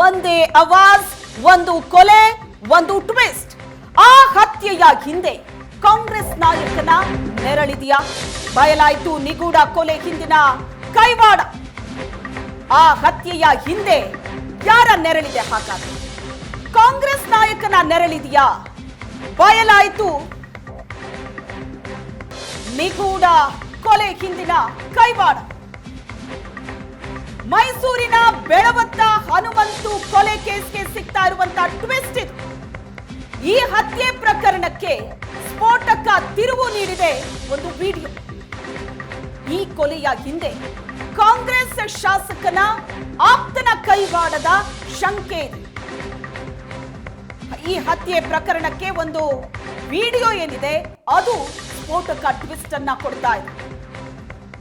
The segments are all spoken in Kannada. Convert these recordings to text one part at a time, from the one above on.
ಒಂದೇ ಆವಾಜ್, ಒಂದು ಕೊಲೆ, ಒಂದು ಟ್ವಿಸ್ಟ್. ಆ ಹತ್ಯೆಯ ಹಿಂದೆ ಕಾಂಗ್ರೆಸ್ ನಾಯಕನ ನೆರಳಿದೆಯಾ? ಬಯಲಾಯಿತು ನಿಗೂಢ ಕೊಲೆ ಹಿಂದಿನ ಕೈವಾಡ. ಆ ಹತ್ಯೆಯ ಹಿಂದೆ ಯಾರ ನೆರಳಿದೆ? ಹಾಗಾದ್ರೆ ಕಾಂಗ್ರೆಸ್ ನಾಯಕನ ನೆರಳಿದೆಯಾ? ಬಯಲಾಯಿತು ನಿಗೂಢ ಕೊಲೆ ಹಿಂದಿನ ಕೈವಾಡ. ಮೈಸೂರಿನ ಬೆಳವತ್ತ ಹನುಮಂತು ಕೊಲೆ ಕೇಸ್ಗೆ ಸಿಗ್ತಾ ಇರುವಂತಹ ಟ್ವಿಸ್ಟ್ ಇದು. ಈ ಹತ್ಯೆ ಪ್ರಕರಣಕ್ಕೆ ಸ್ಫೋಟಕ ತಿರುವು ನೀಡಿದೆ ಒಂದು ವಿಡಿಯೋ. ಈ ಕೊಲೆಯ ಹಿಂದೆ ಕಾಂಗ್ರೆಸ್ ಶಾಸಕನ ಆಪ್ತನ ಕೈವಾಡದ ಶಂಕೆ ಇದೆ. ಈ ಹತ್ಯೆ ಪ್ರಕರಣಕ್ಕೆ ಒಂದು ವಿಡಿಯೋ ಏನಿದೆ ಅದು ಸ್ಫೋಟಕ ಟ್ವಿಸ್ಟ್ ಅನ್ನ ಕೊಡ್ತಾ ಇದೆ.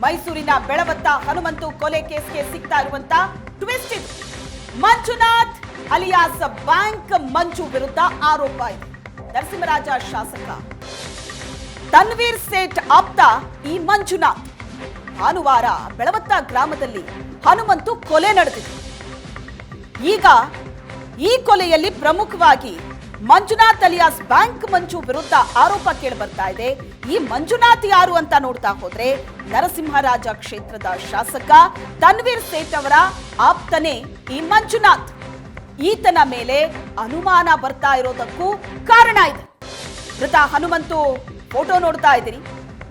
ಮೈಸೂರಿನ ಬೆಳವತ್ತ ಹನುಮಂತು ಕೊಲೆ ಕೇಸ್ಗೆ ಸಿಗ್ತಾ ಇರುವಂತ ಟ್ವಿಸ್ಟ್ ಇದು. ಮಂಜುನಾಥ್ ಅಲಿಯಾಸ್ ಬ್ಯಾಂಕ್ ಮಂಜು ವಿರುದ್ಧ ಆರೋಪ ಇದೆ. ನರಸಿಂಹರಾಜ ಶಾಸಕ ತನ್ವೀರ್ ಸೇಠ್ ಆಪ್ತ ಈ ಮಂಜುನಾಥ್. ಭಾನುವಾರ ಬೆಳವತ್ತ ಗ್ರಾಮದಲ್ಲಿ ಹನುಮಂತು ಕೊಲೆ ನಡೆದಿದೆ. ಈಗ ಈ ಕೊಲೆಯಲ್ಲಿ ಪ್ರಮುಖವಾಗಿ ಮಂಜುನಾಥ್ ಅಲಿಯಾಸ್ ಬ್ಯಾಂಕ್ ಮಂಜು ವಿರುದ್ಧ ಆರೋಪ ಕೇಳಿ ಬರ್ತಾ ಇದೆ. ಈ ಮಂಜುನಾಥ್ ಯಾರು ಅಂತ ನೋಡ್ತಾ ಹೋದ್ರೆ ನರಸಿಂಹರಾಜ ಕ್ಷೇತ್ರದ ಶಾಸಕ ತನ್ವೀರ್ ಸೇಠ್ ಅವರ ಆಪ್ತನೇ ಈ ಮಂಜುನಾಥ್. ಈತನ ಮೇಲೆ ಅನುಮಾನ ಬರ್ತಾ ಇರೋದಕ್ಕೂ ಕಾರಣ ಇದೆ. ಮೃತ ಹನುಮಂತು ಫೋಟೋ ನೋಡ್ತಾ ಇದ್ದೀರಿ.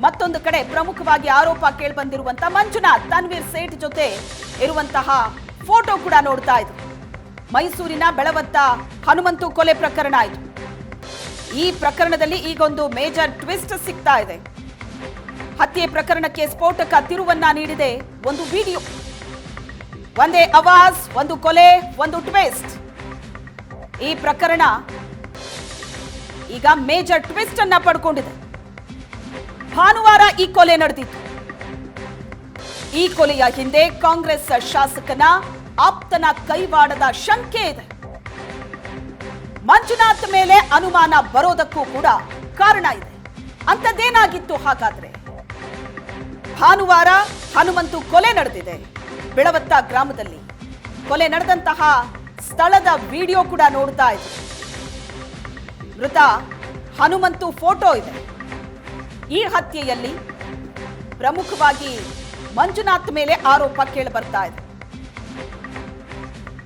ಮತ್ತೊಂದು ಕಡೆ ಪ್ರಮುಖವಾಗಿ ಆರೋಪ ಕೇಳಿ ಬಂದಿರುವಂತ ಮಂಜುನಾಥ್ ತನ್ವೀರ್ ಸೇಠ್ ಜೊತೆ ಇರುವಂತಹ ಫೋಟೋ ಕೂಡ ನೋಡ್ತಾ ಇದ್ರು. ಮೈಸೂರಿನ ಬೆಳವತ್ತ ಹನುಮಂತು ಕೊಲೆ ಪ್ರಕರಣ ಆಯಿತು. ಈ ಪ್ರಕರಣದಲ್ಲಿ ಈಗೊಂದು ಮೇಜರ್ ಟ್ವಿಸ್ಟ್ ಸಿಗ್ತಾ ಇದೆ. ಹತ್ಯೆ ಪ್ರಕರಣಕ್ಕೆ ಸ್ಫೋಟಕ ತಿರುವನ್ನ ನೀಡಿದೆ ಒಂದು ವಿಡಿಯೋ. ಒಂದೇ ಆವಾಜ್, ಒಂದು ಕೊಲೆ, ಒಂದು ಟ್ವಿಸ್ಟ್. ಈ ಪ್ರಕರಣ ಈಗ ಮೇಜರ್ ಟ್ವಿಸ್ಟ್ ಅನ್ನ ಪಡ್ಕೊಂಡಿದೆ. ಭಾನುವಾರ ಈ ಕೊಲೆ ನಡೆದಿತ್ತು. ಈ ಕೊಲೆಯ ಹಿಂದೆ ಕಾಂಗ್ರೆಸ್ ಶಾಸಕನ ಆಪ್ತನ ಕೈವಾಡದ ಶಂಕೆ ಇದೆ. ಮಂಜುನಾಥ್ ಮೇಲೆ ಅನುಮಾನ ಬರೋದಕ್ಕೂ ಕೂಡ ಕಾರಣ ಇದೆ. ಅಂಥದ್ದೇನಾಗಿತ್ತು ಹಾಗಾದ್ರೆ? ಭಾನುವಾರ ಹನುಮಂತು ಕೊಲೆ ನಡೆದಿದೆ ಬೆಳವತ್ತ ಗ್ರಾಮದಲ್ಲಿ. ಕೊಲೆ ನಡೆದಂತಹ ಸ್ಥಳದ ವಿಡಿಯೋ ಕೂಡ ನೋಡ್ತಾ ಇದೆ. ಮೃತ ಹನುಮಂತು ಫೋಟೋ ಇದೆ. ಈ ಹತ್ಯೆಯಲ್ಲಿ ಪ್ರಮುಖವಾಗಿ ಮಂಜುನಾಥ್ ಮೇಲೆ ಆರೋಪ ಕೇಳಿ ಬರ್ತಾ ಇದೆ.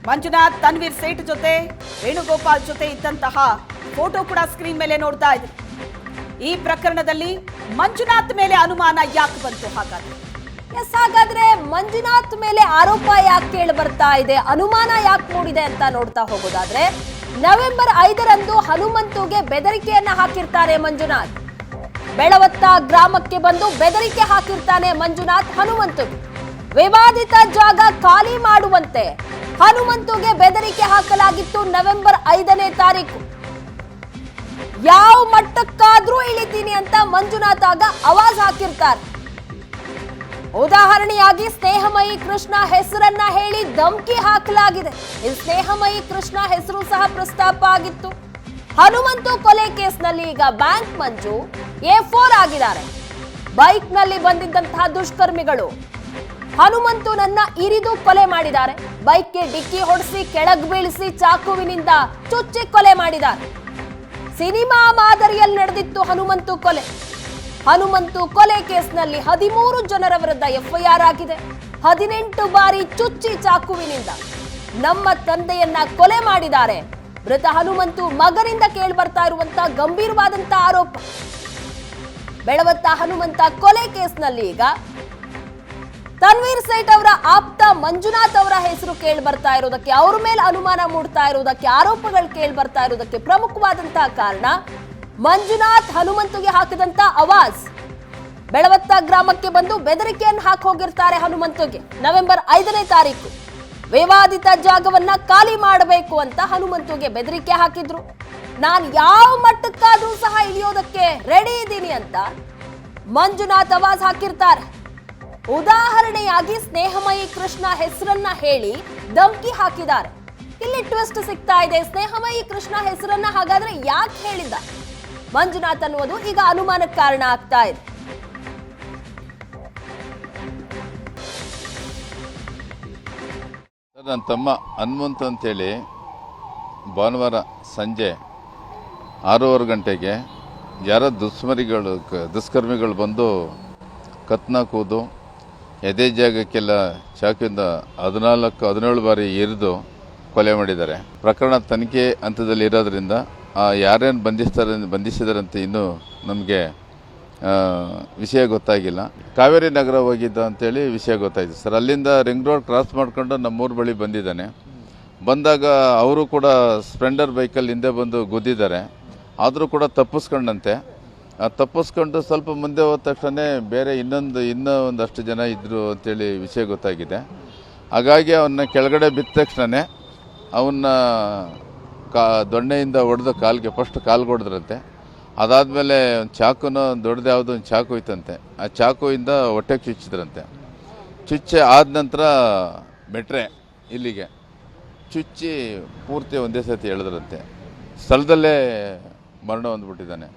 ಮಂಜುನಾಥ್ ತನ್ವೀರ್ ಸೇಠ್ ಜೊತೆ, ವೇಣುಗೋಪಾಲ್ ಜೊತೆ ಇದ್ದಂತಹ ಫೋಟೋ ಕೂಡ ಸ್ಕ್ರೀನ್ ಮೇಲೆ ನೋಡ್ತಾ ಇದೆ. ಈ ಪ್ರಕರಣದಲ್ಲಿ ಮಂಜುನಾಥ್ ಮೇಲೆ ಅನುಮಾನ ಯಾಕೆ ಬಂತು ಹಾಗಾದ್ರೆ? ಹಾಗಾದ್ರೆ ಮಂಜುನಾಥ್ ಮೇಲೆ ಆರೋಪ ಯಾಕೆ ಕೇಳಿ ಬರ್ತಾ ಇದೆ, ಅನುಮಾನ ಯಾಕೆ ಮೂಡಿದೆ ಅಂತ ನೋಡ್ತಾ ಹೋಗೋದಾದ್ರೆ, ನವೆಂಬರ್ 5ರಂದು ಹನುಮಂತುಗೆ ಬೆದರಿಕೆಯನ್ನ ಹಾಕಿರ್ತಾರೆ ಮಂಜುನಾಥ್. ಬೆಳವತ್ತ ಗ್ರಾಮಕ್ಕೆ ಬಂದು ಬೆದರಿಕೆ ಹಾಕಿರ್ತಾನೆ ಮಂಜುನಾಥ್ ಹನುಮಂತು. ವಿವಾದಿತ ಜಾಗ ಖಾಲಿ ಮಾಡುವಂತೆ ಹನುಮಂತುಗೆ ಬೆದರಿಕೆ ಹಾಕಲಾಗಿತ್ತು ನವೆಂಬರ್ 5ನೇ ತಾರೀಕು. ಯಾವ ಮಟ್ಟಕ್ಕಾದ್ರೂ ಇಳಿತೀನಿ ಅಂತ ಮಂಜುನಾಥ್ ಆಗ ಆವಾಜ್ ಹಾಕಿರ್ತಾರೆ. ಉದಾಹರಣೆಯಾಗಿ ಸ್ನೇಹಮಯಿ ಕೃಷ್ಣ ಹೆಸರನ್ನ ಹೇಳಿ ಧಮಕಿ ಹಾಕಲಾಗಿದೆ. ಈ ಸ್ನೇಹಮಯಿ ಕೃಷ್ಣ ಹೆಸರು ಸಹ ಪ್ರಸ್ತಾಪ ಆಗಿತ್ತು. ಹನುಮಂತು ಕೊಲೆ ಕೇಸ್ನಲ್ಲಿ ಈಗ ಬ್ಯಾಂಕ್ ಮಂಜು A4 ಆಗಿದ್ದಾರೆ. ಬೈಕ್ ನಲ್ಲಿ ಬಂದಿದ್ದಂತಹ ದುಷ್ಕರ್ಮಿಗಳು ಹನುಮಂತುನನ್ನ ಇರಿದು ಕೊಲೆ ಮಾಡಿದ್ದಾರೆ. ಬೈಕ್ಗೆ ಡಿಕ್ಕಿ ಹೊಡೆಸಿ ಕೆಳಗ್ ಬೀಳಿಸಿ ಚಾಕುವಿನಿಂದ ಚುಚ್ಚಿ ಕೊಲೆ ಮಾಡಿದ್ದಾರೆ. ಸಿನಿಮಾ ಮಾದರಿಯಲ್ಲಿ ನಡೆದಿತ್ತು ಹನುಮಂತು ಕೊಲೆ. ಹನುಮಂತು ಕೊಲೆ ಕೇಸ್ನಲ್ಲಿ 13 ಜನರ ವಿರುದ್ಧ FIR ಆಗಿದೆ. 18 ಬಾರಿ ಚುಚ್ಚಿ ಚಾಕುವಿನಿಂದ ನಮ್ಮ ತಂದೆಯನ್ನ ಕೊಲೆ ಮಾಡಿದ್ದಾರೆ. ಮೃತ ಹನುಮಂತು ಮಗನಿಂದ ಕೇಳಿ ಬರ್ತಾ ಇರುವಂತಹ ಗಂಭೀರವಾದಂತಹ ಆರೋಪ. ಬೆಳವತ್ತ ಹನುಮಂತ ಕೊಲೆ ಕೇಸ್ನಲ್ಲಿ ಈಗ ತನ್ವೀರ್ ಸೇಠ್ ಅವರ ಆಪ್ತ ಮಂಜುನಾಥ್ ಅವರ ಹೆಸರು ಕೇಳಿ ಬರ್ತಾ ಇರೋದಕ್ಕೆ, ಅವ್ರ ಮೇಲೆ ಅನುಮಾನ ಮೂಡ್ತಾ ಇರೋದಕ್ಕೆ, ಆರೋಪಗಳು ಕೇಳಿ ಬರ್ತಾ ಇರೋದಕ್ಕೆ ಪ್ರಮುಖವಾದಂತಹ ಕಾರಣ ಮಂಜುನಾಥ್ ಹನುಮಂತುಗೆ ಹಾಕಿದಂತ ಆವಾಜ್. ಬೆಳವತ್ತ ಗ್ರಾಮಕ್ಕೆ ಬಂದು ಬೆದರಿಕೆಯನ್ನು ಹಾಕಿ ಹೋಗಿರ್ತಾರೆ ಹನುಮಂತುಗೆ. ನವೆಂಬರ್ 5ನೇ ತಾರೀಕು ವಿವಾದಿತ ಜಾಗವನ್ನ ಖಾಲಿ ಮಾಡಬೇಕು ಅಂತ ಹನುಮಂತುಗೆ ಬೆದರಿಕೆ ಹಾಕಿದ್ರು. ನಾನು ಯಾವ ಮಟ್ಟಕ್ಕಾದ್ರೂ ಸಹ ಇಳಿಯೋದಕ್ಕೆ ರೆಡಿ ಇದ್ದೀನಿ ಅಂತ ಮಂಜುನಾಥ್ ಆವಾಜ್ ಹಾಕಿರ್ತಾರೆ. ಉದಾಹರಣೆಯಾಗಿ ಸ್ನೇಹಮಯಿ ಕೃಷ್ಣ ಹೆಸರನ್ನ ಹೇಳಿ ಧಮಕಿ ಹಾಕಿದ್ದಾರೆ. ಇಲ್ಲಿ ಟ್ವಿಸ್ಟ್ ಸಿಗ್ತಾ ಇದೆ. ಸ್ನೇಹಮಯಿ ಕೃಷ್ಣ ಹೆಸರನ್ನ ಹಾಗಾದ್ರೆ ಯಾಕೆ ಹೇಳಿದ್ದ ಮಂಜುನಾಥ್ ಅನ್ನುವುದು ಈಗ ಅನುಮಾನಕ್ಕೆ ಕಾರಣ ಆಗ್ತಾ ಇದೆ. ನನ್ನ ತಮ್ಮ ಹನುಮಂತು ಅಂತೇಳಿ ಭಾನುವಾರ ಸಂಜೆ 6:15 ಗಂಟೆಗೆ ಯಾರೋ ದುಷ್ಕರ್ಮಿಗಳು ಬಂದು ಕತ್ನಾಕುವುದು, ಎದೆ ಜಾಗಕ್ಕೆಲ್ಲ ಚಾಕಿಂದ 14-17 ಬಾರಿ ಇರಿದು ಕೊಲೆ ಮಾಡಿದ್ದಾರೆ. ಪ್ರಕರಣ ತನಿಖೆ ಹಂತದಲ್ಲಿ ಇರೋದ್ರಿಂದ ಯಾರೇನು ಬಂಧಿಸಿದಾರಂತ ಇನ್ನೂ ನಮಗೆ ವಿಷಯ ಗೊತ್ತಾಗಿಲ್ಲ. ಕಾವೇರಿ ನಗರ ಹೋಗಿದ್ದ ಅಂತೇಳಿ ವಿಷಯ ಗೊತ್ತಾಯಿತು ಸರ್. ಅಲ್ಲಿಂದ ರಿಂಗ್ ರೋಡ್ ಕ್ರಾಸ್ ಮಾಡ್ಕೊಂಡು ನಮ್ಮೂರ ಬಳಿ ಬಂದಿದ್ದಾನೆ. ಬಂದಾಗ ಅವರು ಕೂಡ ಸ್ಪ್ಲೆಂಡರ್ ಬೈಕಲ್ಲಿ ಹಿಂದೆ ಬಂದು ಗುದ್ದಿದ್ದಾರೆ. ಆದರೂ ಕೂಡ ತಪ್ಪಿಸ್ಕೊಂಡಂತೆ. ತಪ್ಪಿಸ್ಕೊಂಡು ಸ್ವಲ್ಪ ಮುಂದೆ ಹೋದ ತಕ್ಷಣ ಬೇರೆ ಇನ್ನೂ ಒಂದಷ್ಟು ಜನ ಇದ್ದರು ಅಂತೇಳಿ ವಿಷಯ ಗೊತ್ತಾಗಿದೆ. ಹಾಗಾಗಿ ಅವನ್ನ ಕೆಳಗಡೆ ಬಿದ್ದ ತಕ್ಷಣ ಅವನ್ನ ದೊಣ್ಣೆಯಿಂದ ಹೊಡೆದು ಕಾಲ್ಗೆ ಹೊಡೆದ್ರಂತೆ. ಅದಾದಮೇಲೆ ಒಂದು ಚಾಕುನ ದೊಡ್ಡದು ಯಾವುದೋ ಒಂದು ಚಾಕು ಇತ್ತಂತೆ. ಆ ಚಾಕುವಿಂದ ಹೊಟ್ಟೆಗೆ ಚುಚ್ಚಿದ್ರಂತೆ. ಚುಚ್ಚಿ ಆದ ನಂತರ ಮೆಟ್ರೆ ಇಲ್ಲಿಗೆ ಚುಚ್ಚಿ ಪೂರ್ತಿ ಒಂದೇ ಸತಿ ಎಳೆದ್ರಂತೆ. ಸ್ಥಳದಲ್ಲೇ ಮರಣ ಹೊಂದ್ಬಿಟ್ಟಿದ್ದಾನೆ.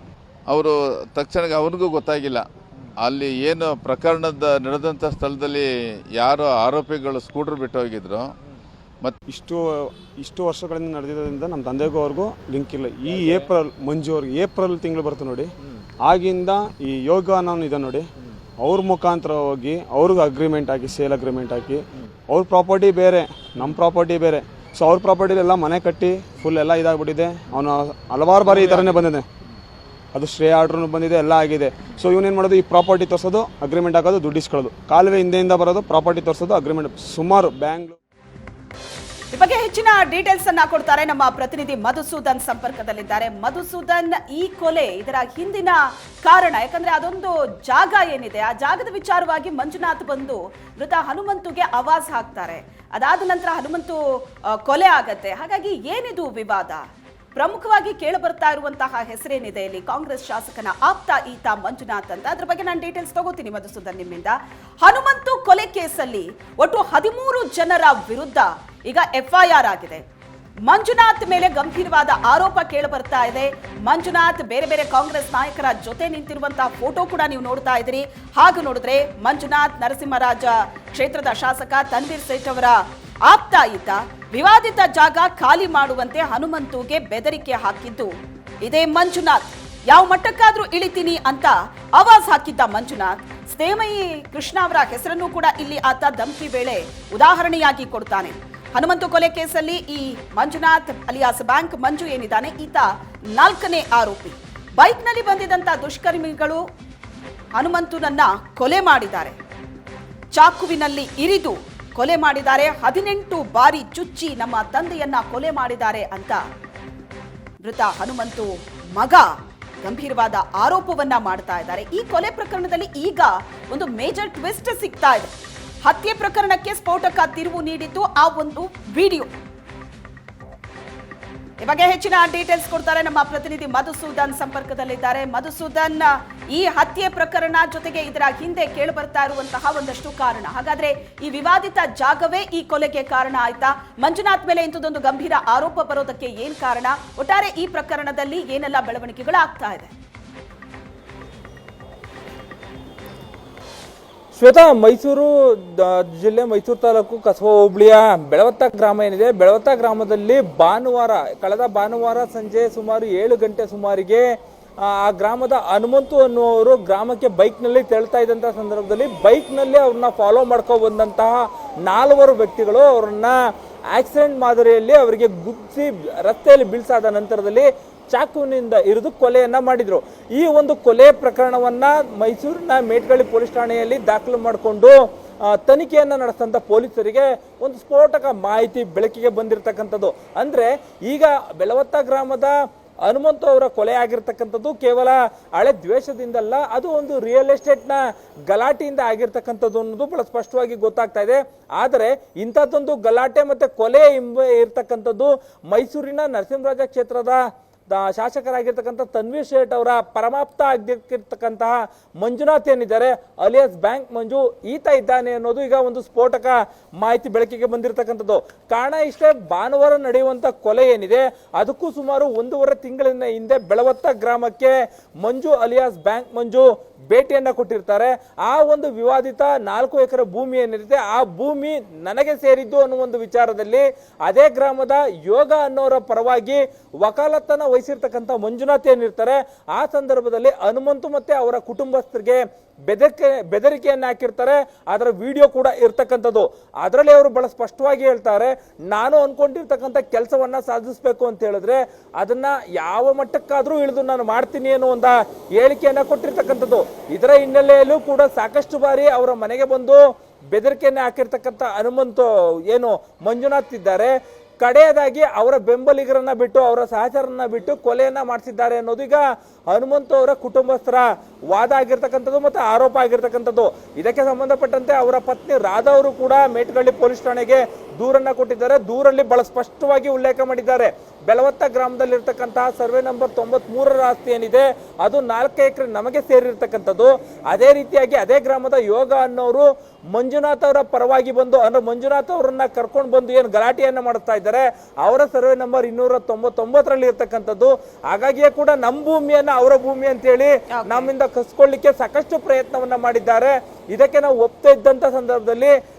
ಅವರು ತಕ್ಷಣಕ್ಕೆ ಅವ್ರಿಗೂ ಗೊತ್ತಾಗಿಲ್ಲ ಅಲ್ಲಿ ಏನು ಪ್ರಕರಣದ ನಡೆದಂಥ ಸ್ಥಳದಲ್ಲಿ ಯಾರೋ ಆರೋಪಿಗಳು ಸ್ಕೂಟರ್ ಬಿಟ್ಟು ಹೋಗಿದ್ರು. ಮತ್ತು ಇಷ್ಟು ವರ್ಷಗಳಿಂದ ನಡೆದಿದ್ದರಿಂದ ನಮ್ಮ ತಂದೆಗೂ ಅವ್ರಿಗೂ ಲಿಂಕ್ ಇಲ್ಲ. ಈ ಏಪ್ರಿಲ್ ತಿಂಗಳು ಬರುತ್ತೆ ನೋಡಿ, ಆಗಿಂದ ಈ ಯೋಗ ಅನ್ನೋನು ಇದೆ ನೋಡಿ, ಅವ್ರ ಮುಖಾಂತರ ಹೋಗಿ ಅವ್ರಿಗೆ ಅಗ್ರಿಮೆಂಟ್ ಹಾಕಿ, ಸೇಲ್ ಅಗ್ರಿಮೆಂಟ್ ಹಾಕಿ, ಅವ್ರ ಪ್ರಾಪರ್ಟಿ ಬೇರೆ ನಮ್ಮ ಪ್ರಾಪರ್ಟಿ ಬೇರೆ. ಸೊ ಅವ್ರ ಪ್ರಾಪರ್ಟಿಲೆಲ್ಲ ಮನೆ ಕಟ್ಟಿ ಫುಲ್ ಎಲ್ಲ ಇದಾಗ್ಬಿಟ್ಟಿದೆ. ಅವನು ಹಲವಾರು ಬಾರಿ ಈ ಥರನೇ ಬಂದಿದೆ. ಅದು ಸ್ಟೇ ಆರ್ಡ್ರೂ ಬಂದಿದೆ, ಎಲ್ಲ ಆಗಿದೆ. ಸೊ ಇವನೇನು ಮಾಡೋದು, ಈ ಪ್ರಾಪರ್ಟಿ ತೋರಿಸೋದು, ಅಗ್ರಿಮೆಂಟ್ ಹಾಕೋದು, ದುಡ್ಡು ಇಸ್ಕೊಳ್ಳೋದು, ಕಾಲುವೆ ಹಿಂದೆಯಿಂದ ಬರೋದು, ಪ್ರಾಪರ್ಟಿ ತೋರಿಸೋದು, ಅಗ್ರಿಮೆಂಟ್. ಸುಮಾರು ಬ್ಯಾಂಗ್ಳೂರು ಈ ಬಗ್ಗೆ ಹೆಚ್ಚಿನ ಡೀಟೇಲ್ಸ್ ಅನ್ನ ಕೊಡ್ತಾರೆ ನಮ್ಮ ಪ್ರತಿನಿಧಿ ಮಧುಸೂದನ್ ಸಂಪರ್ಕದಲ್ಲಿದ್ದಾರೆ. ಮಧುಸೂದನ್, ಈ ಕೊಲೆ ಇದರ ಹಿಂದಿನ ಕಾರಣ, ಯಾಕಂದ್ರೆ ಅದೊಂದು ಜಾಗ ಏನಿದೆ, ಆ ಜಾಗದ ವಿಚಾರವಾಗಿ ಮಂಜುನಾಥ್ ಬಂದು ಮೃತ ಹನುಮಂತುಗೆ ಆವಾಜ್ ಹಾಕ್ತಾರೆ. ಅದಾದ ನಂತರ ಹನುಮಂತು ಕೊಲೆ ಆಗತ್ತೆ. ಹಾಗಾಗಿ ಏನಿದು ವಿವಾದ? ಪ್ರಮುಖವಾಗಿ ಕೇಳಿ ಬರ್ತಾ ಇರುವಂತಹ ಹೆಸರೇನಿದೆ ಇಲ್ಲಿ, ಕಾಂಗ್ರೆಸ್ ಶಾಸಕನ ಆಪ್ತ ಈತ ಮಂಜುನಾಥ್ ಅಂತ. ಅದ್ರ ಬಗ್ಗೆ ನಾನು ಡೀಟೇಲ್ಸ್ ತಗೋತೀನಿ ಮಧುಸೂದನ್ ನಿಮ್ಮಿಂದ. ಹನುಮಂತು ಕೊಲೆ ಕೇಸಲ್ಲಿ ಒಟ್ಟು 13 ಜನರ ವಿರುದ್ಧ ಈಗ FIR ಆಗಿದೆ. ಮಂಜುನಾಥ್ ಮೇಲೆ ಗಂಭೀರವಾದ ಆರೋಪ ಕೇಳಿ ಬರ್ತಾ ಇದೆ. ಮಂಜುನಾಥ್ ಬೇರೆ ಬೇರೆ ಕಾಂಗ್ರೆಸ್ ನಾಯಕರ ಜೊತೆ ನಿಂತಿರುವಂತಹ ಫೋಟೋ ಕೂಡ ನೀವು ನೋಡ್ತಾ ಇದ್ದೀರಿ. ಹಾಗೆ ನೋಡಿದ್ರೆ ಮಂಜುನಾಥ್ ನರಸಿಂಹರಾಜ ಕ್ಷೇತ್ರದ ಶಾಸಕ ತನ್ವೀರ್ ಸೇಠ್ ಅವರ ಆಪ್ತ ಈತ. ವಿವಾದಿತ ಜಾಗ ಖಾಲಿ ಮಾಡುವಂತೆ ಹನುಮಂತುಗೆ ಬೆದರಿಕೆ ಹಾಕಿದ್ದು ಇದೇ ಮಂಜುನಾಥ್. ಯಾವ ಮಟ್ಟಕ್ಕಾದ್ರೂ ಇಳಿತೀನಿ ಅಂತ ಆವಾಜ್ ಹಾಕಿದ್ದ ಮಂಜುನಾಥ್. ಸ್ನೇಹಮಯಿ ಕೃಷ್ಣ ಅವರ ಹೆಸರನ್ನು ಕೂಡ ಇಲ್ಲಿ ಆತ ಧಮಕಿ ವೇಳೆ ಉದಾಹರಣೆಯಾಗಿ ಕೊಡ್ತಾನೆ. ಹನುಮಂತು ಕೊಲೆ ಕೇಸಲ್ಲಿ ಈ ಮಂಜುನಾಥ್ ಅಲಿಯಾಸ್ ಬ್ಯಾಂಕ್ ಮಂಜು ಏನಿದ್ದಾನೆ, ಈತ 4ನೇ ಆರೋಪಿ. ಬೈಕ್ನಲ್ಲಿ ಬಂದಿದ್ದಂತ ದುಷ್ಕರ್ಮಿಗಳು ಹನುಮಂತನನ್ನ ಕೊಲೆ ಮಾಡಿದ್ದಾರೆ. ಚಾಕುವಿನಲ್ಲಿ ಇರಿದು ಕೊಲೆ ಮಾಡಿದ್ದಾರೆ. 18 ಬಾರಿ ಚುಚ್ಚಿ ನಮ್ಮ ತಂದೆಯನ್ನ ಕೊಲೆ ಮಾಡಿದ್ದಾರೆ ಅಂತ ಮೃತ ಹನುಮಂತು ಮಗ ಗಂಭೀರವಾದ ಆರೋಪವನ್ನ ಮಾಡ್ತಾ ಇದ್ದಾರೆ. ಈ ಕೊಲೆ ಪ್ರಕರಣದಲ್ಲಿ ಈಗ ಒಂದು ಮೇಜರ್ ಟ್ವಿಸ್ಟ್ ಸಿಗ್ತಾ ಇದೆ. ಹತ್ಯೆ ಪ್ರಕರಣಕ್ಕೆ ಸ್ಫೋಟಕ ತಿರುವು ನೀಡಿದ್ದು ಆ ಒಂದು ವಿಡಿಯೋ. ಈ ಬಗ್ಗೆ ಹೆಚ್ಚಿನ ಡೀಟೇಲ್ಸ್ ಕೊಡ್ತಾರೆ ನಮ್ಮ ಪ್ರತಿನಿಧಿ ಮಧುಸೂದನ್ ಸಂಪರ್ಕದಲ್ಲಿದ್ದಾರೆ. ಮಧುಸೂದನ್, ಈ ಹತ್ಯೆ ಪ್ರಕರಣ ಜೊತೆಗೆ ಇದರ ಹಿಂದೆ ಕೇಳಿ ಬರ್ತಾ ಇರುವಂತಹ ಒಂದಷ್ಟು ಕಾರಣ, ಹಾಗಾದ್ರೆ ಈ ವಿವಾದಿತ ಜಾಗವೇ ಈ ಕೊಲೆಗೆ ಕಾರಣ ಆಯ್ತಾ? ಮಂಜುನಾಥ್ ಮೇಲೆ ಇಂಥದ್ದೊಂದು ಗಂಭೀರ ಆರೋಪ ಬರೋದಕ್ಕೆ ಏನ್ ಕಾರಣ? ಒಟ್ಟಾರೆ ಈ ಪ್ರಕರಣದಲ್ಲಿ ಏನೆಲ್ಲ ಬೆಳವಣಿಗೆಗಳಾಗ್ತಾ ಇದೆ? ಶ್ವೇತಾ, ಮೈಸೂರು ಜಿಲ್ಲೆ ಮೈಸೂರು ತಾಲೂಕು ಕಸಬಾ ಹೋಬಳಿಯ ಬೆಳವತ್ತ ಗ್ರಾಮ ಏನಿದೆ, ಬೆಳವತ್ತ ಗ್ರಾಮದಲ್ಲಿ ಕಳೆದ ಭಾನುವಾರ ಸಂಜೆ ಸುಮಾರು 7 ಗಂಟೆ ಸುಮಾರಿಗೆ ಆ ಗ್ರಾಮದ ಹನುಮಂತು ಅನ್ನುವರು ಗ್ರಾಮಕ್ಕೆ ಬೈಕ್ನಲ್ಲಿ ತೆರಳ್ತಾ ಇದ್ದಂತಹ ಸಂದರ್ಭದಲ್ಲಿ ಬೈಕ್ನಲ್ಲಿ ಅವ್ರನ್ನ ಫಾಲೋ ಮಾಡ್ಕೊ ಬಂದಂತಹ 4 ವ್ಯಕ್ತಿಗಳು ಅವರನ್ನ ಆಕ್ಸಿಡೆಂಟ್ ಮಾದರಿಯಲ್ಲಿ ಅವರಿಗೆ ಗುದ್ದಿಸಿ ರಸ್ತೆಯಲ್ಲಿ ಬೀಳ್ಸಾದ ನಂತರದಲ್ಲಿ ಚಾಕುವಿನಿಂದ ಇರಿದು ಕೊಲೆಯನ್ನ ಮಾಡಿದ್ರು. ಈ ಒಂದು ಕೊಲೆ ಪ್ರಕರಣವನ್ನ ಮೈಸೂರಿನ ಮೇಟ್ಗಳ್ಳಿ ಪೊಲೀಸ್ ಠಾಣೆಯಲ್ಲಿ ದಾಖಲು ಮಾಡಿಕೊಂಡು ತನಿಖೆಯನ್ನ ನಡೆಸಿದಂತ ಪೊಲೀಸರಿಗೆ ಒಂದು ಸ್ಫೋಟಕ ಮಾಹಿತಿ ಬೆಳಕಿಗೆ ಬಂದಿರತಕ್ಕಂಥದ್ದು. ಅಂದ್ರೆ ಈಗ ಬೆಳವತ್ತ ಗ್ರಾಮದ ಹನುಮಂತು ಅವರ ಕೊಲೆ ಆಗಿರ್ತಕ್ಕಂಥದ್ದು ಕೇವಲ ಹಳೆ ದ್ವೇಷದಿಂದಲ್ಲ, ಅದು ಒಂದು ರಿಯಲ್ ಎಸ್ಟೇಟ್ನ ಗಲಾಟೆಯಿಂದ ಆಗಿರ್ತಕ್ಕಂಥದ್ದು ಅನ್ನೋದು ಬಹಳ ಸ್ಪಷ್ಟವಾಗಿ ಗೊತ್ತಾಗ್ತಾ ಇದೆ. ಆದರೆ ಇಂಥದ್ದೊಂದು ಗಲಾಟೆ ಮತ್ತೆ ಕೊಲೆ ಇರ್ತಕ್ಕಂಥದ್ದು ಮೈಸೂರಿನ ನರಸಿಂಹರಾಜ ಕ್ಷೇತ್ರದ ಶಾಸಕರಾಗಿರ್ತಕ್ಕಂಥ ತನ್ವೀರ್ ಸೇಠ್ ಅವರ ಪರಮಾಪ್ತ ಆಗಿರ್ತಕ್ಕಂತಹ ಮಂಜುನಾಥ್ ಏನಿದ್ದಾರೆ ಅಲಿಯಾಸ್ ಬ್ಯಾಂಕ್ ಮಂಜು, ಈತ ಇದ್ದಾನೆ ಅನ್ನೋದು ಈಗ ಒಂದು ಸ್ಫೋಟಕ ಮಾಹಿತಿ ಬೆಳಕಿಗೆ ಬಂದಿರತಕ್ಕಂಥದ್ದು. ಕಾರಣ ಇಷ್ಟೇ, ಭಾನುವಾರ ನಡೆಯುವಂತ ಕೊಲೆ ಏನಿದೆ ಅದಕ್ಕೂ ಸುಮಾರು 1.5 ತಿಂಗಳಿನ ಹಿಂದೆ ಬೆಳವತ್ತ ಗ್ರಾಮಕ್ಕೆ ಮಂಜು ಅಲಿಯಾಸ್ ಬ್ಯಾಂಕ್ ಮಂಜು ಭೇಟಿಯನ್ನ ಕೊಟ್ಟಿರ್ತಾರೆ. ಆ ಒಂದು ವಿವಾದಿತ 4 ಎಕರೆ ಭೂಮಿ ಏನಿರುತ್ತೆ ಆ ಭೂಮಿ ನನಗೆ ಸೇರಿದ್ದು ಅನ್ನೋ ಒಂದು ವಿಚಾರದಲ್ಲಿ ಅದೇ ಗ್ರಾಮದ ಯೋಗ ಅನ್ನೋರ ಪರವಾಗಿ ವಕಾಲತ್ತನ್ನ ವಹಿಸಿರ್ತಕ್ಕಂಥ ಮಂಜುನಾಥ್ ಏನಿರ್ತಾರೆ ಆ ಸಂದರ್ಭದಲ್ಲಿ ಹನುಮಂತು ಮತ್ತೆ ಅವರ ಕುಟುಂಬಸ್ಥರಿಗೆ ಬೆದರಿಕೆಯನ್ನ ಹಾಕಿರ್ತಾರೆ. ಅದರ ವಿಡಿಯೋ ಕೂಡ ಇರ್ತಕ್ಕಂಥದ್ದು. ಅದರಲ್ಲಿ ಅವರು ಬಹಳ ಸ್ಪಷ್ಟವಾಗಿ ಹೇಳ್ತಾರೆ, ನಾನು ಅನ್ಕೊಂಡಿರ್ತಕ್ಕಂಥ ಕೆಲಸವನ್ನ ಸಾಧಿಸಬೇಕು ಅಂತ ಹೇಳಿದ್ರೆ ಅದನ್ನ ಯಾವ ಮಟ್ಟಕ್ಕಾದ್ರೂ ಇಳಿದು ನಾನು ಮಾಡ್ತೀನಿ ಅನ್ನೋ ಒಂದು ಹೇಳಿಕೆಯನ್ನ ಕೊಟ್ಟಿರ್ತಕ್ಕಂಥದ್ದು. ಇದರ ಹಿನ್ನೆಲೆಯಲ್ಲೂ ಕೂಡ ಸಾಕಷ್ಟು ಬಾರಿ ಅವರ ಮನೆಗೆ ಬಂದು ಬೆದರಿಕೆಯನ್ನ ಹಾಕಿರ್ತಕ್ಕಂಥ ಹನುಮಂತು ಏನು ಮಂಜುನಾಥ್ ಇದ್ದಾರೆ, ಕಡೆಯದಾಗಿ ಅವರ ಬೆಂಬಲಿಗರನ್ನ ಬಿಟ್ಟು ಅವರ ಸಹಚರನ್ನ ಬಿಟ್ಟು ಕೊಲೆಯನ್ನ ಮಾಡಿಸಿದ್ದಾರೆ ಅನ್ನೋದು ಈಗ ಹನುಮಂತು ಅವರ ಕುಟುಂಬಸ್ಥರ ವಾದ ಆಗಿರ್ತಕ್ಕಂಥದ್ದು ಮತ್ತು ಆರೋಪ ಆಗಿರ್ತಕ್ಕಂಥದ್ದು. ಇದಕ್ಕೆ ಸಂಬಂಧಪಟ್ಟಂತೆ ಅವರ ಪತ್ನಿ ರಾಧಾ ಅವರು ಕೂಡ ಮೇಟಗಳ್ಳಿ ಪೊಲೀಸ್ ಠಾಣೆಗೆ ದೂರನ್ನ ಕೊಟ್ಟಿದ್ದಾರೆ. ದೂರಲ್ಲಿ ಬಹಳ ಸ್ಪಷ್ಟವಾಗಿ ಉಲ್ಲೇಖ ಮಾಡಿದ್ದಾರೆ, ಬೆಳವತ್ತ ಗ್ರಾಮದಲ್ಲಿರ್ತಕ್ಕಂತಹ ಸರ್ವೆ ನಂಬರ್ 93ರ ಆಸ್ತಿ ಏನಿದೆ ಅದು 4 ಎಕರೆ ನಮಗೆ ಸೇರಿರ್ತಕ್ಕಂಥದ್ದು. ಅದೇ ರೀತಿಯಾಗಿ ಅದೇ ಗ್ರಾಮದ ಯೋಗ ಅನ್ನೋರು ಮಂಜುನಾಥ್ ಅವರ ಪರವಾಗಿ ಬಂದು ಅಂದ್ರೆ ಮಂಜುನಾಥ್ ಅವರನ್ನ ಕರ್ಕೊಂಡು ಬಂದು ಏನು ಗಲಾಟೆಯನ್ನ ಮಾಡ್ತಾ ಇದ್ದಾರೆ ಅವರ ಸರ್ವೆ ನಂಬರ್ 299ರಲ್ಲಿ ಇರ್ತಕ್ಕಂಥದ್ದು. ಹಾಗಾಗಿಯೇ ಕೂಡ ನಮ್ಮ ಭೂಮಿಯನ್ನ ಅವರ ಭೂಮಿ ಅಂತ ಹೇಳಿ ನಮ್ಮಿಂದ ಕಸ್ಕೊಳ್ಳಿಕ್ಕೆ ಸಾಕಷ್ಟು ಪ್ರಯತ್ನವನ್ನ ಮಾಡಿದ್ದಾರೆ. ಇದಕ್ಕೆ ನಾವು ಒಪ್ತಾ ಇದ್ದಂತ ಸಂದರ್ಭದಲ್ಲಿ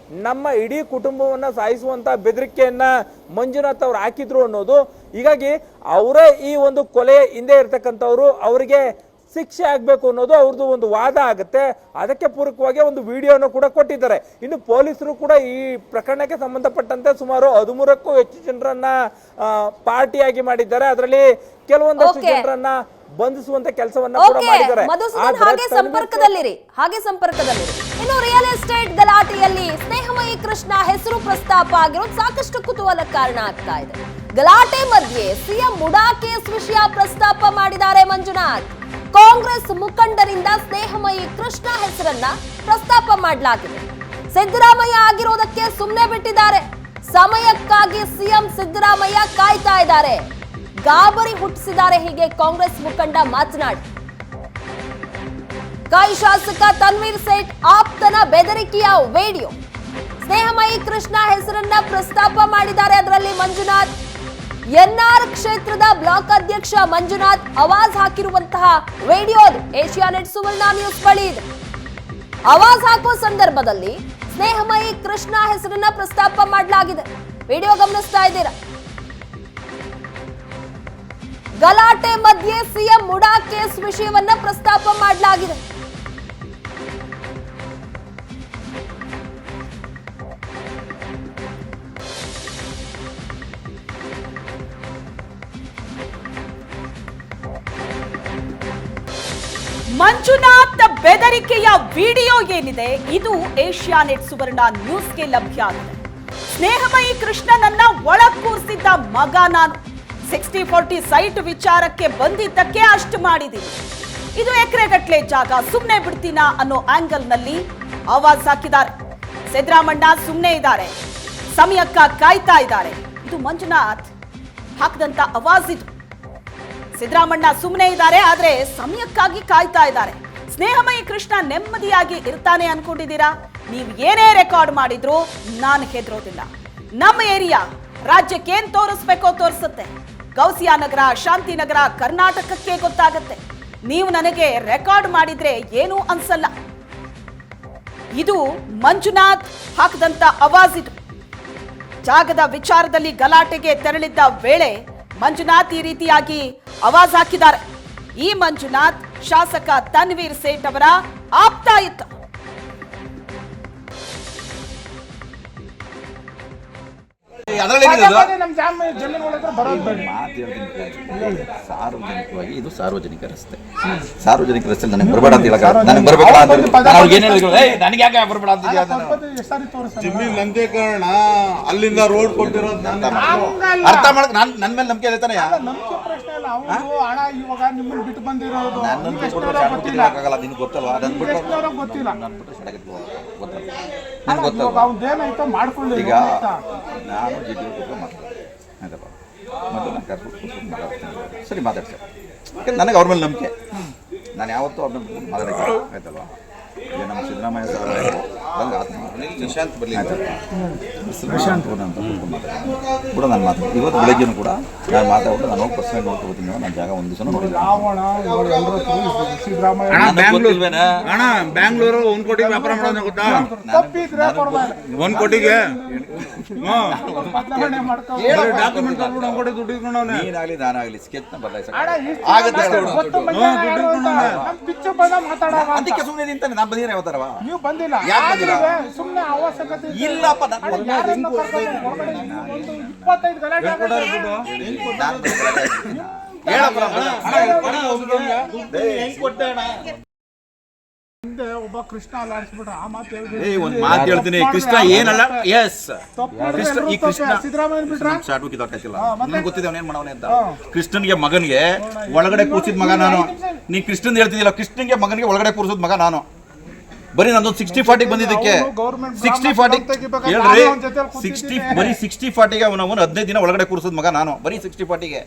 ನಮ್ಮ ಇಡೀ ಕುಟುಂಬವನ್ನ ಸಾಯಿಸುವಂತ ಬೆದರಿಕೆಯನ್ನ ಮಂಜುನಾಥ್ ಅವ್ರು ಹಾಕಿದ್ರು ಅನ್ನೋದು. ಹೀಗಾಗಿ ಅವರೇ ಈ ಒಂದು ಕೊಲೆ ಹಿಂದೆ ಇರ್ತಕ್ಕಂಥವ್ರು, ಅವರಿಗೆ ಶಿಕ್ಷೆ ಆಗ್ಬೇಕು ಅನ್ನೋದು ಅವ್ರದ್ದು ಒಂದು ವಾದ ಆಗುತ್ತೆ. ಅದಕ್ಕೆ ಪೂರಕವಾಗಿ ಒಂದು ವಿಡಿಯೋನು ಕೂಡ ಕೊಟ್ಟಿದ್ದಾರೆ. ಇನ್ನು ಪೊಲೀಸರು ಕೂಡ ಈ ಪ್ರಕರಣಕ್ಕೆ ಸಂಬಂಧಪಟ್ಟಂತೆ ಸುಮಾರು 13ಕ್ಕೂ ಹೆಚ್ಚು ಜನರನ್ನ ಪಾರ್ಟಿಯಾಗಿ ಮಾಡಿದ್ದಾರೆ. ಅದರಲ್ಲಿ ಕೆಲವೊಂದಷ್ಟು ಜನರನ್ನ ಬಂಧಿಸುವಂತ ಕೆಲಸವನ್ನ ಕೂಡ ಮಾಡಿದ್ದಾರೆ. ಹಾಗೆ ಸಂಪರ್ಕದಲ್ಲಿರಿ. ಇನ್ನು ರಿಯಲ್ ಎಸ್ಟೇಟ್ ಗಲಾಟೆಯಲ್ಲಿ ಸ್ನೇಹಮಯಿ ಕೃಷ್ಣ ಹೆಸರು ಪ್ರಸ್ತಾಪ ಆಗಿರೋದು ಸಾಕಷ್ಟು ಕುತೂಹಲ ಕಾರಣ ಆಗ್ತಾ ಇದೆ. ಗಲಾಟೆ ಮಧ್ಯೆ ಸಿಎಂ ಮುಡಾ ಕೇಸ್ ವಿಷಯ ಪ್ರಸ್ತಾಪ ಮಾಡಿದ್ದಾರೆ ಮಂಜುನಾಥ್. ಕಾಂಗ್ರೆಸ್ ಮುಖಂಡರಿಂದ ಸ್ನೇಹಮಯಿ ಕೃಷ್ಣ ಹೆಸರನ್ನ ಪ್ರಸ್ತಾಪ ಮಾಡಲಾಗಿದೆ. ಸಿದ್ದರಾಮಯ್ಯ ಆಗಿರೋದಕ್ಕೆ ಸುಮ್ಮನೆ ಬಿಟ್ಟಿದ್ದಾರೆ. ಸಮಯಕ್ಕಾಗಿ ಸಿಎಂ ಸಿದ್ದರಾಮಯ್ಯ ಕಾಯ್ತಾ ಇದ್ದಾರೆ. ಗಾಬರಿ ಹುಟ್ಟಿಸಿದ್ದಾರೆ ಹೀಗೆ ಕಾಂಗ್ರೆಸ್ ಮುಖಂಡ ಮಾತನಾಡಿ. ಕೈ ಶಾಸಕ ತನ್ವೀರ್ ಸೇಠ್ ಆಪ್ತನ ಬೆದರಿಕೆಯ ವಿಡಿಯೋ, ಸ್ನೇಹಮಯಿ ಕೃಷ್ಣ ಹೆಸರನ್ನ ಪ್ರಸ್ತಾಪ ಮಾಡಿದ್ದಾರೆ. ಅದರಲ್ಲಿ ಮಂಜುನಾಥ್, ಎನ್ಆರ್ ಕ್ಷೇತ್ರದ ಬ್ಲಾಕ್ ಅಧ್ಯಕ್ಷ ಮಂಜುನಾಥ್ ಆವಾಜ್ ಹಾಕಿರುವಂತಹ ವಿಡಿಯೋ ಏಷ್ಯಾನೆಟ್ ಸುವರ್ಣ ನ್ಯೂಸ್ ಬಳಿ ಇದೆ. ಆವಾಜ್ ಹಾಕುವ ಸಂದರ್ಭದಲ್ಲಿ ಸ್ನೇಹಮಯಿ ಕೃಷ್ಣ ಹೆಸರನ್ನ ಪ್ರಸ್ತಾಪ ಮಾಡಲಾಗಿದೆ. ವಿಡಿಯೋ ಗಮನಿಸ್ತಾ ಇದ್ದೀರಾ? ಗಲಾಟೆ ಮಧ್ಯೆ ಸಿಎಂ ಮುಡಾ ಕೇಸ್ ವಿಷಯವನ್ನ ಪ್ರಸ್ತಾಪ ಮಾಡಲಾಗಿದೆ. ಮಂಜುನಾಥ್ ಬೆದರಿಕೆಯ ವಿಡಿಯೋ ಏನಿದೆ ಇದು ಏಷ್ಯಾನೆಟ್ ಸುವರ್ಣ ನ್ಯೂಸ್ಗೆ ಲಭ್ಯ ಆಗಿದೆ. ಸ್ನೇಹಮಯಿ ಕೃಷ್ಣನನ್ನ ಒಳಕೂರಿಸಿದ್ದ ಮಗ ನಾನು, 60-40 ಸೈಟ್ ವಿಚಾರಕ್ಕೆ ಬಂದಿದ್ದಕ್ಕೆ ಅಷ್ಟು ಮಾಡಿದ್ದೀನಿ, ಇದು ಎಕರೆಗಟ್ಲೆ ಜಾಗ, ಸುಮ್ಮನೆ ಬಿಡ್ತೀನಾ ಅನ್ನೋ ಆಂಗಲ್ ನಲ್ಲಿ ಆವಾಜ್ ಹಾಕಿದ್ದಾರೆ. ಸಿದ್ದರಾಮಣ್ಣ ಸುಮ್ಮನೆ ಇದ್ದಾರೆ, ಸಮಯಕ್ಕ ಕಾಯ್ತಾ ಇದ್ದಾರೆ. ಇದು ಮಂಜುನಾಥ್ ಹಾಕಿದಂತ ಆವಾಜ್. ಇದು ಸಿದ್ದರಾಮಣ್ಣ ಸುಮ್ಮನೆ ಇದ್ದಾರೆ, ಆದ್ರೆ ಸಮಯಕ್ಕಾಗಿ ಕಾಯ್ತಾ ಇದ್ದಾರೆ. ಸ್ನೇಹಮಯಿ ಕೃಷ್ಣ ನೆಮ್ಮದಿಯಾಗಿ ಇರ್ತಾನೆ ಅನ್ಕೊಂಡಿದ್ದೀರಾ? ನೀವು ಏನೇ ರೆಕಾರ್ಡ್ ಮಾಡಿದ್ರು ನಾನು ಹೆದರೋದಿಲ್ಲ. ನಮ್ಮ ಏರಿಯಾ ರಾಜ್ಯಕ್ಕೆ ಏನ್ ತೋರಿಸ್ಬೇಕೋ ತೋರಿಸುತ್ತೆ. ಗೌಸಿಯಾ ನಗರ, ಶಾಂತಿನಗರ ಕರ್ನಾಟಕಕ್ಕೆ ಗೊತ್ತಾಗತ್ತೆ. ನೀವು ನನಗೆ ರೆಕಾರ್ಡ್ ಮಾಡಿದ್ರೆ ಏನೂ ಅನ್ಸಲ್ಲ. ಇದು ಮಂಜುನಾಥ್ ಹಾಕದಂತ ಆವಾಜ್. ಇದು ಜಾಗದ ವಿಚಾರದಲ್ಲಿ ಗಲಾಟೆಗೆ ತೆರಳಿದ್ದ ವೇಳೆ ಮಂಜುನಾಥ್ ಈ ರೀತಿಯಾಗಿ ಆವಾಜ್ ಹಾಕಿದ್ದಾರೆ. ಈ ಮಂಜುನಾಥ್ ಶಾಸಕ ತನ್ವೀರ್ ಸೇಠ್ ಅವರ ಆಪ್ತ ಇತ್ತು. ಸಾರ್ವಜನಿಕವಾಗಿ ಇದು ಸಾರ್ವಜನಿಕ ರಸ್ತೆ. ಸಾರ್ವಜನಿಕ ರಸ್ತೆ ನನಗೆ ಬರಬೇಡ ಅಂತ ಹೇಳಕ ನನಗೆ ಬರಬೇಕಲ್ಲ ಅಂತ ಏನು ಹೇಳಿದ್ರು, ನನಗೆ ಯಾಕೆ ಬರಬೇಡ ಅಂತಿದ್ಯಾ? ಜಮೀನ್ ನಂದೇಕರಣ ಅಲ್ಲಿಂದ ರೋಡ್ ಕೊಟ್ಟಿರೋದು ಅರ್ಥ ಮಾಡಕ್ ನನ್ನ ಮೇಲೆ ನಂಬಿಕೆ ಇದೆ ತಾನೆ. ನನ್ನನ್ನು ಬಿಟ್ಬಿಟ್ಟು ನಿನ್ಗೆ ಗೊತ್ತಲ್ವಾ? ಅದನ್ನ ಬಿಟ್ಟು ಗೊತ್ತಿಲ್ಲ ಈಗ ನಾನು ಜಿಡ್ಡು ಮಾತಾಡ್ತೀನಿ ಆಯ್ತಪ್ಪ, ಮತ್ತು ನಾನು ಕರ್ಕೊಂಡು ಮಾತಾಡ್ತೀನಿ. ಸರಿ ಮಾತಾಡ್ಸಿ, ಯಾಕಂದ್ರೆ ನನಗೆ ಅವ್ರ ಮೇಲೆ ನಂಬಿಕೆ. ನಾನು ಯಾವತ್ತೂ ಅವ್ರನ್ನ ಮಾತಾಡೋಕ್ಕೆ ಆಯ್ತಲ್ವಾ? ಈಗ ನಮ್ಮ ಸಿದ್ದರಾಮಯ್ಯ ಸರ್ ಬಂದು ಆತ್ಮ ನಿಶಾಂತ್ ಬರಲಿ ಪ್ರಶಾಂತ್ ಅಂತ ಕೂಡ ನಾನು ಮಾತು ಇವತ್ತು ಬೆಳಗ್ಗೆನೂ ಕೂಡ ನಾನು ಮಾತಾಡ್ಬಿಟ್ಟು ನಾನು ಹೋಗಿ ಪರ್ಸನಲ್ ನೋಡ್ಕೊಳ್ತೀನಿ ನಾನು ಜಾಗ ಒಂದು ದಿವಸ ನೋಡಿಲ್ಲ. ಬ್ಯಾಂಗ್ಳೂರು 1 ಕೋಟಿಗೆ ವ್ಯಾಪಾರ ಮಾಡೋದು ಗೊತ್ತಾ? 1 ಕೋಟಿಗೆ ಡಾಕ್ಯುಮೆಂಟ್ ತಂದ್ಬಿಟ್ಟು 1 ಕೋಟಿ ದುಡ್ಡು ಇಟ್ಕೊಂಡವನೇ. ನೀನಾಗಲಿ ನಾನಾಗಲಿ ಸ್ಕೆಚ್ನ ಬದಲಾಯಿಸ ಅದಕ್ಕೆ ಸುಮ್ಮನೆ ನಿಂತಾನೆ. ನಾನು ಬಂದಿರ ಯಾವತ್ತಾರವ ನೀವು ಬಂದಿಲ್ಲ, ಯಾಕೆ ಬಂದಿಲ್ಲ? ಸುಮ್ಮನೆ ಅವಶ್ಯಕತೆ ಇಲ್ಲಪ್ಪ ನಾನು 25 ಗಲಾಟೆ ಹಿಂದೆ ಒಬ್ಬ ಕೃಷ್ಣ ಅಲ್ಲಾಡಿಸ್ಬಿಟ್ರೆ ಆ ಮಾತು ಹೇಳ್ಬಿಟ್ಟು ಒಂದು ಮಾತು ಹೇಳ್ತೀನಿ. ಕೃಷ್ಣ ಏನಲ್ಲ, ಎಸ್ ಈ ಕೃಷ್ಣ ಸಿದ್ದರಾಮಯ್ಯ ಬಿಟ್ರೆ ಶಾರ್ಟ್ ಗೊತ್ತಾಗ್ತಿಲ್ಲ ನನಗೆ ಗೊತ್ತಿದೆ ಅವನೇನ್ ಮಾಡವನೆ ಅಂತ. ಕೃಷ್ಣನ್ಗೆ ಮಗನಿಗೆ ಒಳಗಡೆ ಕೂರ್ಸಿದ ಮಗ ನಾನು. ನೀ ಕೃಷ್ಣನ್ ಹೇಳ್ತಿದ್ದಿಲ್ಲ, ಕೃಷ್ಣನ್ಗೆ ಮಗನಿಗೆ ಒಳಗಡೆ ಕೂರ್ಸಿದ ಮಗ ನಾನು. ಬರೀ ನಂದೊಂದು 60-40 ಬಂದಿದ್ದಕ್ಕೆ 60-40 ಹೇಳ್ರಿ 60 ಬರೀ 60-40ಗೆ ಅವನು 15 ದಿನ ಒಳಗಡೆ ಕೂರಿಸೋದು ಮಗ ನಾನು. ಬರೀ 60-40ಗೆ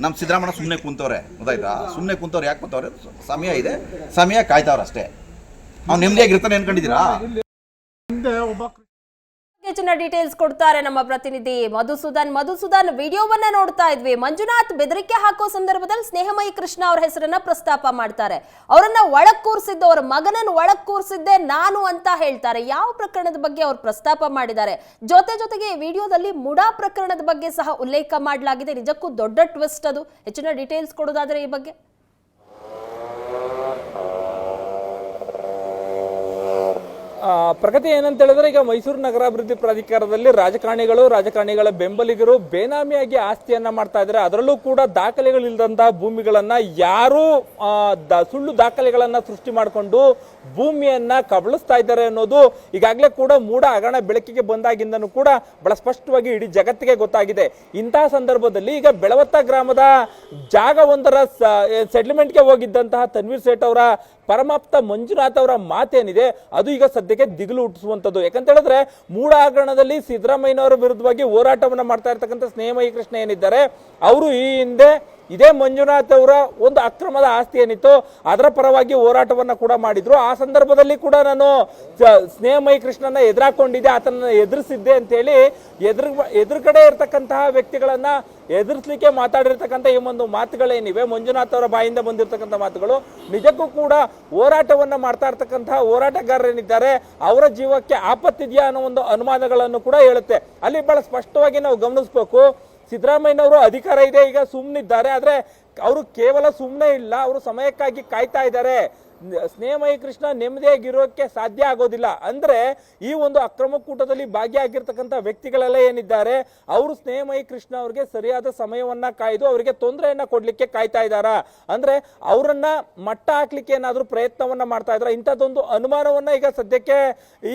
ನಮ್ಮ ಸಿದ್ದರಾಮಯ್ಯ ಸುಮ್ಮನೆ ಕುಂತವ್ರೆ, ಗೊತ್ತಾಯ್ತಾ? ಸುಮ್ಮನೆ ಕುಂತವ್ರೆ. ಯಾಕೆ ಕುಂತವ್ರೆ? ಸಮಯ ಇದೆ, ಸಮಯ ಕಾಯ್ತಾವ್ರೆ ಅಷ್ಟೇ. ಅವ್ನು ನೆಮ್ಮದಿಯಾಗಿರ್ತಾನೆ ಅನ್ಕೊಂಡಿದ್ದೀರಾ? ಹಿಂದೆ ಒಬ್ಬ ಹೆಚ್ಚಿನ ಡೀಟೇಲ್ಸ್ ಕೊಡ್ತಾರೆ ನಮ್ಮ ಪ್ರತಿನಿಧಿ ಮಧುಸೂದನ್. ವಿಡಿಯೋವನ್ನ ನೋಡ್ತಾ ಇದ್ವಿ. ಮಂಜುನಾಥ್ ಬೆದರಿಕೆ ಹಾಕೋ ಸಂದರ್ಭದಲ್ಲಿ ಸ್ನೇಹಮಯಿ ಕೃಷ್ಣ ಅವ್ರ ಹೆಸರನ್ನ ಪ್ರಸ್ತಾಪ ಮಾಡ್ತಾರೆ. ಅವರನ್ನ ಒಳಗ್ ಕೂರಿಸಿದ್ದು, ಅವರ ಮಗನನ್ನು ಒಳಗ್ ಕೂರಿಸಿದ್ದೆ ನಾನು ಅಂತ ಹೇಳ್ತಾರೆ. ಯಾವ ಪ್ರಕರಣದ ಬಗ್ಗೆ ಅವ್ರು ಪ್ರಸ್ತಾಪ ಮಾಡಿದ್ದಾರೆ? ಜೊತೆಗೆ ಈ ವಿಡಿಯೋದಲ್ಲಿ ಮುಡಾ ಪ್ರಕರಣದ ಬಗ್ಗೆ ಸಹ ಉಲ್ಲೇಖ ಮಾಡಲಾಗಿದೆ. ನಿಜಕ್ಕೂ ದೊಡ್ಡ ಟ್ವಿಸ್ಟ್ ಅದು. ಹೆಚ್ಚಿನ ಡೀಟೇಲ್ಸ್ ಕೊಡೋದಾದ್ರೆ ಈ ಬಗ್ಗೆ. ಪ್ರಗತಿ ಏನಂತ ಹೇಳಿದ್ರೆ, ಈಗ ಮೈಸೂರು ನಗರಾಭಿವೃದ್ಧಿ ಪ್ರಾಧಿಕಾರದಲ್ಲಿ ರಾಜಕಾರಣಿಗಳ ಬೆಂಬಲಿಗರು ಬೇನಾಮಿಯಾಗಿ ಆಸ್ತಿಯನ್ನ ಮಾಡ್ತಾ ಇದ್ದಾರೆ. ಅದರಲ್ಲೂ ಕೂಡ ದಾಖಲೆಗಳಿಲ್ಲದಂತಹ ಭೂಮಿಗಳನ್ನ ಯಾರು ಸುಳ್ಳು ದಾಖಲೆಗಳನ್ನ ಸೃಷ್ಟಿ ಮಾಡಿಕೊಂಡು ಭೂಮಿಯನ್ನ ಕಬಳಿಸ್ತಾ ಇದ್ದಾರೆ ಅನ್ನೋದು ಈಗಾಗಲೇ ಕೂಡ ಮೂಢ ಹಗರಣ ಬೆಳಕಿಗೆ ಬಂದಾಗಿಂದನೂ ಕೂಡ ಬಹಳ ಸ್ಪಷ್ಟವಾಗಿ ಇಡೀ ಜಗತ್ತಿಗೆ ಗೊತ್ತಾಗಿದೆ. ಇಂತಹ ಸಂದರ್ಭದಲ್ಲಿ ಈಗ ಬೆಳವತ್ತ ಗ್ರಾಮದ ಜಾಗ ಒಂದರ ಸೆಟ್ಲ್ಮೆಂಟ್ಗೆ ಹೋಗಿದ್ದಂತಹ ತನ್ವೀರ್ ಸೇಠ್ ಅವರ ಪರಮಾಪ್ತ ಮಂಜುನಾಥ್ ಅವರ ಮಾತೇನಿದೆ ಅದು ಈಗ ಸದ್ಯಕ್ಕೆ ದಿಗಿಲು ಹುಟ್ಟಿಸುವಂಥದ್ದು. ಯಾಕಂತ ಹೇಳಿದ್ರೆ ಮೂಢ ಹಗರಣದಲ್ಲಿ ಸಿದ್ದರಾಮಯ್ಯನವರ ವಿರುದ್ಧವಾಗಿ ಹೋರಾಟವನ್ನ ಮಾಡ್ತಾ ಇರ್ತಕ್ಕಂಥ ಸ್ನೇಹಮಯಿ ಕೃಷ್ಣ ಏನಿದ್ದಾರೆ, ಅವರು ಈ ಹಿಂದೆ ಇದೇ ಮಂಜುನಾಥ್ ಅವರ ಒಂದು ಅಕ್ರಮದ ಆಸ್ತಿ ಏನಿತ್ತು ಅದರ ಪರವಾಗಿ ಹೋರಾಟವನ್ನ ಕೂಡ ಮಾಡಿದ್ರು. ಆ ಸಂದರ್ಭದಲ್ಲಿ ಕೂಡ ನಾನು ಸ್ನೇಹಮಯಿ ಕೃಷ್ಣನ ಎದುರಾಕೊಂಡಿದ್ದೆ, ಆತನ ಎದುರಿಸಿದ್ದೆ ಅಂತ ಹೇಳಿ ಎದುರುಗಡೆ ಇರ್ತಕ್ಕಂತಹ ವ್ಯಕ್ತಿಗಳನ್ನ ಎದುರಿಸಲಿಕ್ಕೆ ಮಾತಾಡಿರ್ತಕ್ಕಂಥ ಈ ಒಂದು ಮಾತುಗಳೇನಿವೆ, ಮಂಜುನಾಥ್ ಅವರ ಬಾಯಿಂದ ಬಂದಿರತಕ್ಕಂಥ ಮಾತುಗಳು ನಿಜಕ್ಕೂ ಕೂಡ ಹೋರಾಟವನ್ನ ಮಾಡ್ತಾ ಇರ್ತಕ್ಕಂತಹ ಹೋರಾಟಗಾರರೇನಿದ್ದಾರೆ ಅವರ ಜೀವಕ್ಕೆ ಆಪತ್ತಿದೆಯಾ ಅನ್ನೋ ಒಂದು ಅನುಮಾನಗಳನ್ನು ಕೂಡ ಹೇಳುತ್ತೆ. ಅಲ್ಲಿ ಬಹಳ ಸ್ಪಷ್ಟವಾಗಿ ನಾವು ಗಮನಿಸಬೇಕು. ಸಿದ್ದರಾಮಯ್ಯನವರು ಅಧಿಕಾರ ಇದೆ, ಈಗ ಸುಮ್ಮನಿದ್ದಾರೆ. ಆದ್ರೆ ಅವರು ಕೇವಲ ಸುಮ್ಮನೆ ಇಲ್ಲ, ಅವರು ಸಮಯಕ್ಕಾಗಿ ಕಾಯ್ತಾ ಇದ್ದಾರೆ. ಸ್ನೇಹಮಯಿ ಕೃಷ್ಣ ನೆಮ್ಮದಿಯಾಗಿರೋಕ್ಕೆ ಸಾಧ್ಯ ಆಗೋದಿಲ್ಲ. ಅಂದ್ರೆ ಈ ಒಂದು ಅಕ್ರಮ ಕೂಟದಲ್ಲಿ ಭಾಗಿಯಾಗಿರ್ತಕ್ಕಂಥ ವ್ಯಕ್ತಿಗಳೆಲ್ಲ ಏನಿದ್ದಾರೆ ಅವರು ಸ್ನೇಹಮಯಿ ಕೃಷ್ಣ ಅವ್ರಿಗೆ ಸರಿಯಾದ ಸಮಯವನ್ನ ಕಾಯ್ದು ಅವರಿಗೆ ತೊಂದರೆಯನ್ನ ಕೊಡ್ಲಿಕ್ಕೆ ಕಾಯ್ತಾ ಇದ್ದಾರಾ, ಅಂದ್ರೆ ಅವರನ್ನ ಮಟ್ಟ ಹಾಕ್ಲಿಕ್ಕೆ ಏನಾದ್ರೂ ಪ್ರಯತ್ನವನ್ನ ಮಾಡ್ತಾ ಇದ್ದಾರೆ. ಇಂಥದ್ದೊಂದು ಅನುಮಾನವನ್ನ ಈಗ ಸದ್ಯಕ್ಕೆ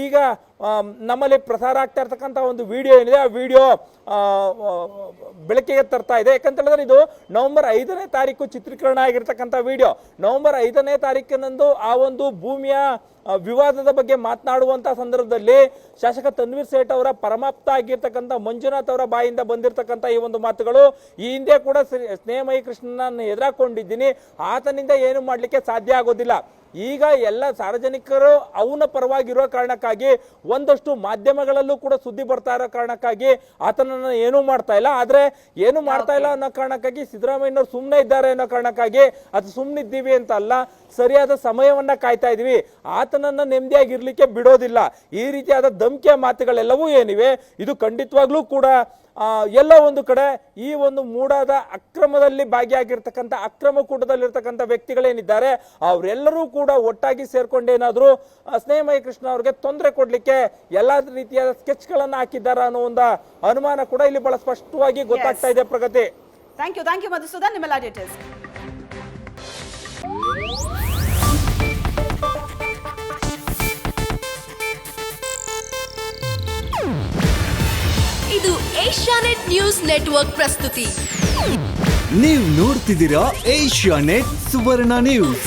ಈಗ ನಮ್ಮಲ್ಲಿ ಪ್ರಸಾರ ಆಗ್ತಾ ಇರ್ತಕ್ಕಂಥ ಒಂದು ವಿಡಿಯೋ ಏನಿದೆ ಆ ವಿಡಿಯೋ ಬೆಳಕಿಗೆ ತರ್ತಾ ಇದೆ. ಯಾಕಂತ ಹೇಳಿದ್ರೆ ಇದು ನವೆಂಬರ್ 5ನೇ ತಾರೀಕು ಚಿತ್ರೀಕರಣ ಆಗಿರ್ತಕ್ಕಂಥ ವಿಡಿಯೋ. ನವೆಂಬರ್ 5ನೇ ತಾರೀಕಿನಂದು ಆ ಒಂದು ಭೂಮಿಯ ವಿವಾದದ ಬಗ್ಗೆ ಮಾತನಾಡುವಂತಹ ಸಂದರ್ಭದಲ್ಲಿ ಶಾಸಕ ತನ್ವೀರ್ ಸೇಠ್ ಅವರ ಪರಮಾಪ್ತ ಆಗಿರ್ತಕ್ಕಂಥ ಮಂಜುನಾಥ್ ಅವರ ಬಾಯಿಂದ ಬಂದಿರತಕ್ಕಂಥ ಈ ಒಂದು ಮಾತುಗಳು, ಈ ಹಿಂದೆ ಕೂಡ ಸ್ನೇಹಮಯಿ ಕೃಷ್ಣನನ್ನು ಎದುರಾಕೊಂಡಿದ್ದೀನಿ, ಆತನಿಂದ ಏನು ಮಾಡ್ಲಿಕ್ಕೆ ಸಾಧ್ಯ ಆಗೋದಿಲ್ಲ. ಈಗ ಎಲ್ಲ ಸಾರ್ವಜನಿಕರು ಅವನ ಪರವಾಗಿರೋ ಕಾರಣಕ್ಕಾಗಿ ಒಂದಷ್ಟು ಮಾಧ್ಯಮಗಳಲ್ಲೂ ಕೂಡ ಸುದ್ದಿ ಬರ್ತಾ ಇರೋ ಕಾರಣಕ್ಕಾಗಿ ಆತನನ್ನು ಏನೂ ಮಾಡ್ತಾ ಇಲ್ಲ. ಆದ್ರೆ ಏನು ಮಾಡ್ತಾ ಇಲ್ಲ ಅನ್ನೋ ಕಾರಣಕ್ಕಾಗಿ ಸಿದ್ದರಾಮಯ್ಯನವರು ಸುಮ್ಮನೆ ಇದ್ದಾರೆ ಅನ್ನೋ ಕಾರಣಕ್ಕಾಗಿ ಅದು ಸುಮ್ಮನಿದ್ದೀವಿ ಅಂತ ಅಲ್ಲ, ಸರಿಯಾದ ಸಮಯವನ್ನ ಕಾಯ್ತಾ ಇದೀವಿ, ಆತನನ್ನ ನೆಮ್ಮದಿಯಾಗಿರ್ಲಿಕ್ಕೆ ಬಿಡೋದಿಲ್ಲ. ಈ ರೀತಿಯಾದ ಧಮಕಿಯ ಮಾತುಗಳೆಲ್ಲವೂ ಏನಿವೆ ಇದು ಖಂಡಿತವಾಗ್ಲೂ ಕೂಡ ಎಲ್ಲ ಒಂದು ಕಡೆ ಈ ಒಂದು ಮೂಡಾದ ಅಕ್ರಮದಲ್ಲಿ ಭಾಗಿಯಾಗಿರ್ತಕ್ಕಂಥ ಅಕ್ರಮ ಕೂಟದಲ್ಲಿರ್ತಕ್ಕಂಥ ವ್ಯಕ್ತಿಗಳೇನಿದ್ದಾರೆ ಅವರೆಲ್ಲರೂ ಕೂಡ ಒಟ್ಟಾಗಿ ಸೇರ್ಕೊಂಡೇನಾದ್ರೂ ಸ್ನೇಹಮಯಿ ಕೃಷ್ಣ ಅವ್ರಿಗೆ ತೊಂದರೆ ಕೊಡ್ಲಿಕ್ಕೆ ಎಲ್ಲಾ ರೀತಿಯಾದ ಸ್ಕೆಚ್ಗಳನ್ನ ಹಾಕಿದ್ದಾರ ಅನ್ನೋ ಒಂದು ಅನುಮಾನ ಕೂಡ ಇಲ್ಲಿ ಬಹಳ ಸ್ಪಷ್ಟವಾಗಿ ಗೊತ್ತಾಗ್ತಾ ಇದೆ. ಪ್ರಗತಿ, ಥ್ಯಾಂಕ್ ಯು ಮಧುಸೂದನ್, ನಿಮ್ಮೆಲ್ಲ ಡೀಟೇಲ್ಸ್. ಇದು ಏಷ್ಯಾನೆಟ್ ನ್ಯೂಸ್ ನೆಟ್ವರ್ಕ್ ಪ್ರಸ್ತುತಿ. ನೀವು ನೋಡ್ತಿದ್ದೀರಾ ಏಷ್ಯಾನೆಟ್ ಸುವರ್ಣ ನ್ಯೂಸ್.